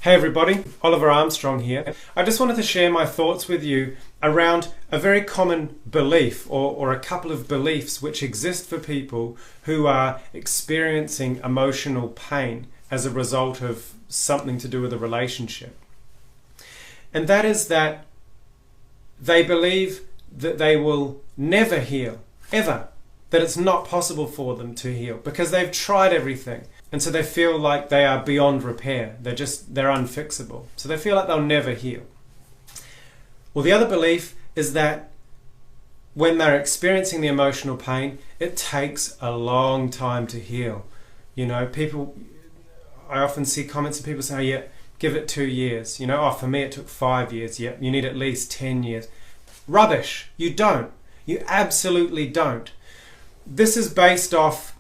Hey everybody, Oliver Armstrong here. I just wanted to share my thoughts with you around a very common belief or a couple of beliefs which exist for people who are experiencing emotional pain as a result of something to do with a relationship. And that is that they believe that they will never heal, ever. That it's not possible for them to heal because they've tried everything. And so they feel like they are beyond repair. They're unfixable. So they feel like they'll never heal. Well, the other belief is that when they're experiencing the emotional pain, it takes a long time to heal. You know, I often see comments of people saying, oh, yeah, give it 2 years. You know, oh, for me it took 5 years. Yeah, you need at least 10 years. Rubbish. You don't. You absolutely don't. This is based off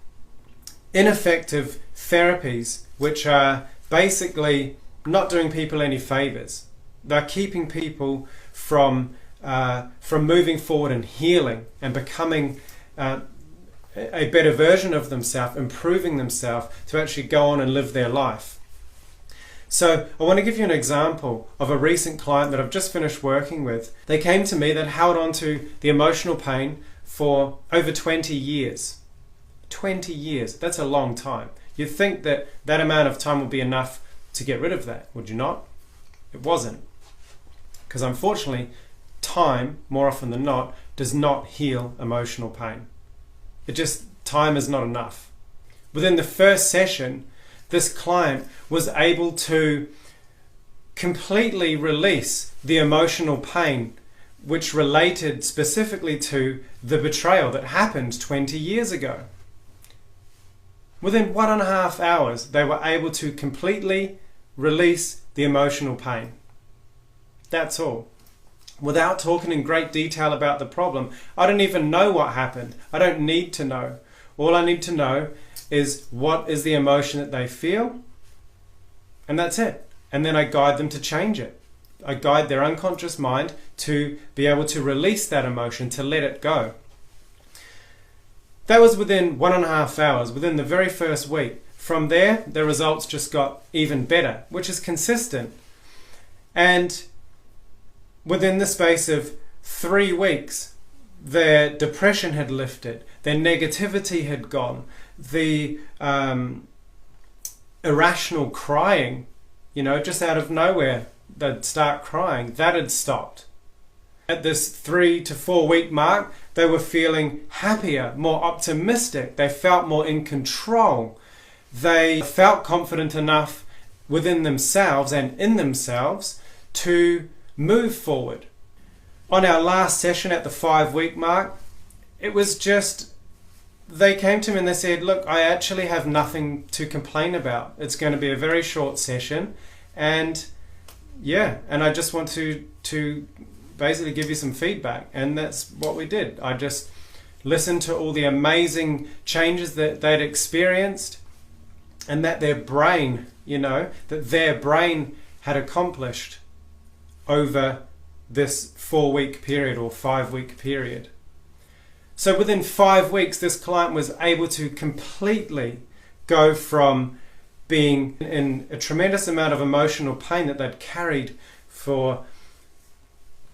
ineffective therapies, which are basically not doing people any favors. They're keeping people from moving forward and healing and becoming a better version of themselves, improving themselves to actually go on and live their life. So I want to give you an example of a recent client that I've just finished working with. They came to me that held on to the emotional pain for over 20 years. 20 years, that's a long time. You'd think that that amount of time would be enough to get rid of that, would you not? It wasn't. Because unfortunately, time, more often than not, does not heal emotional pain. Time is not enough. Within the first session, this client was able to completely release the emotional pain which related specifically to the betrayal that happened 20 years ago. Within 1.5 hours, they were able to completely release the emotional pain. That's all. Without talking in great detail about the problem, I don't even know what happened. I don't need to know. All I need to know is what is the emotion that they feel, and that's it. And then I guide them to change it. I guide their unconscious mind to be able to release that emotion, to let it go. That was within 1.5 hours, within the very first week. From there, the results just got even better, which is consistent. And within the space of 3 weeks, their depression had lifted, their negativity had gone, the irrational crying, just out of nowhere, they'd start crying, that had stopped. At this 3 to 4 week mark, they were feeling happier, more optimistic. They felt more in control. They felt confident enough within themselves and in themselves to move forward. On our last session at the 5 week mark, it was just, they came to me and they said, look, I actually have nothing to complain about. It's going to be a very short session. And I just want to basically give you some feedback, and that's what we did. I just listened to all the amazing changes that they'd experienced and that their brain had accomplished over this 4 week period or 5 week period. So within 5 weeks, this client was able to completely go from being in a tremendous amount of emotional pain that they'd carried for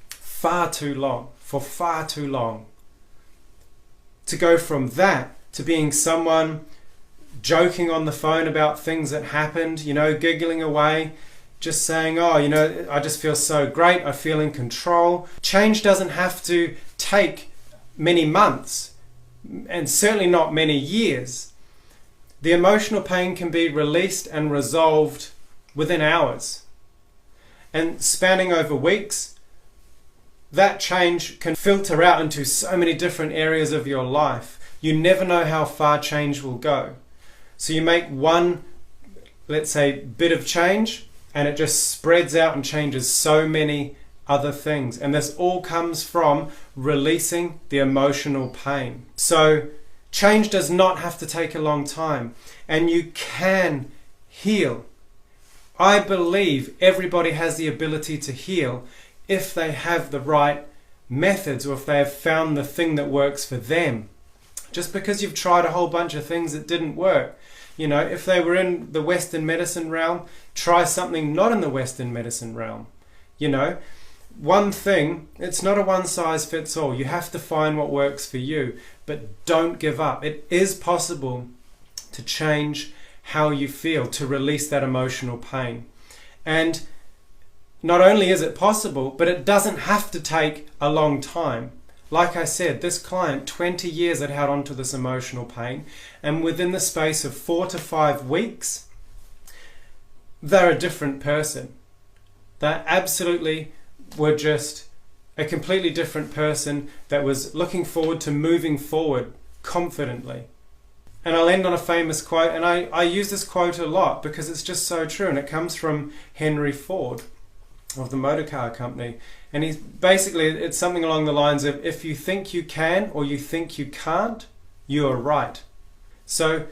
far too long, to go from that to being someone joking on the phone about things that happened, giggling away, just saying, I just feel so great, I feel in control. Change doesn't have to take many months, and certainly not many years. The emotional pain can be released and resolved within hours. And spanning over weeks, that change can filter out into so many different areas of your life. You never know how far change will go. So you make one, let's say, bit of change, and it just spreads out and changes so many other things. And this all comes from releasing the emotional pain. So change does not have to take a long time, and you can heal. I believe everybody has the ability to heal if they have the right methods, or if they have found the thing that works for them. Just because you've tried a whole bunch of things that didn't work You know, if they were in the Western medicine realm, try something not in the Western medicine realm. You know, one thing, it's not a one size fits all. You have to find what works for you, but don't give up. It is possible to change how you feel, to release that emotional pain. And not only is it possible, but it doesn't have to take a long time. Like I said, this client, 20 years had held on to this emotional pain, and within the space of 4 to 5 weeks, they're a different person. They absolutely were just a completely different person that was looking forward to moving forward confidently. And I'll end on a famous quote, and I use this quote a lot because it's just so true, and it comes from Henry Ford of the motor car company. And he's basically, it's something along the lines of, if you think you can or you think you can't, you are right. So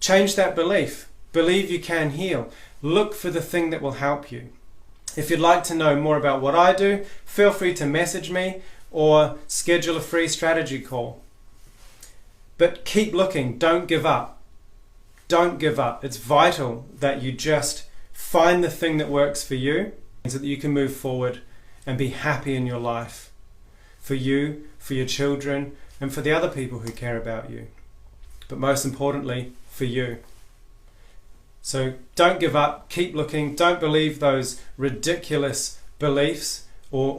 change that belief. Believe you can heal. Look for the thing that will help you. If you'd like to know more about what I do, feel free to message me or schedule a free strategy call. But keep looking, don't give up. Don't give up. It's vital that you just find the thing that works for you so that you can move forward and be happy in your life. For you, for your children, and for the other people who care about you. But most importantly, for you. So don't give up, keep looking, don't believe those ridiculous beliefs or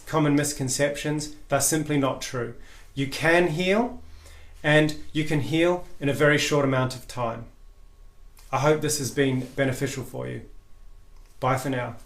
common misconceptions. They're simply not true. You can heal, and you can heal in a very short amount of time. I hope this has been beneficial for you. Bye for now.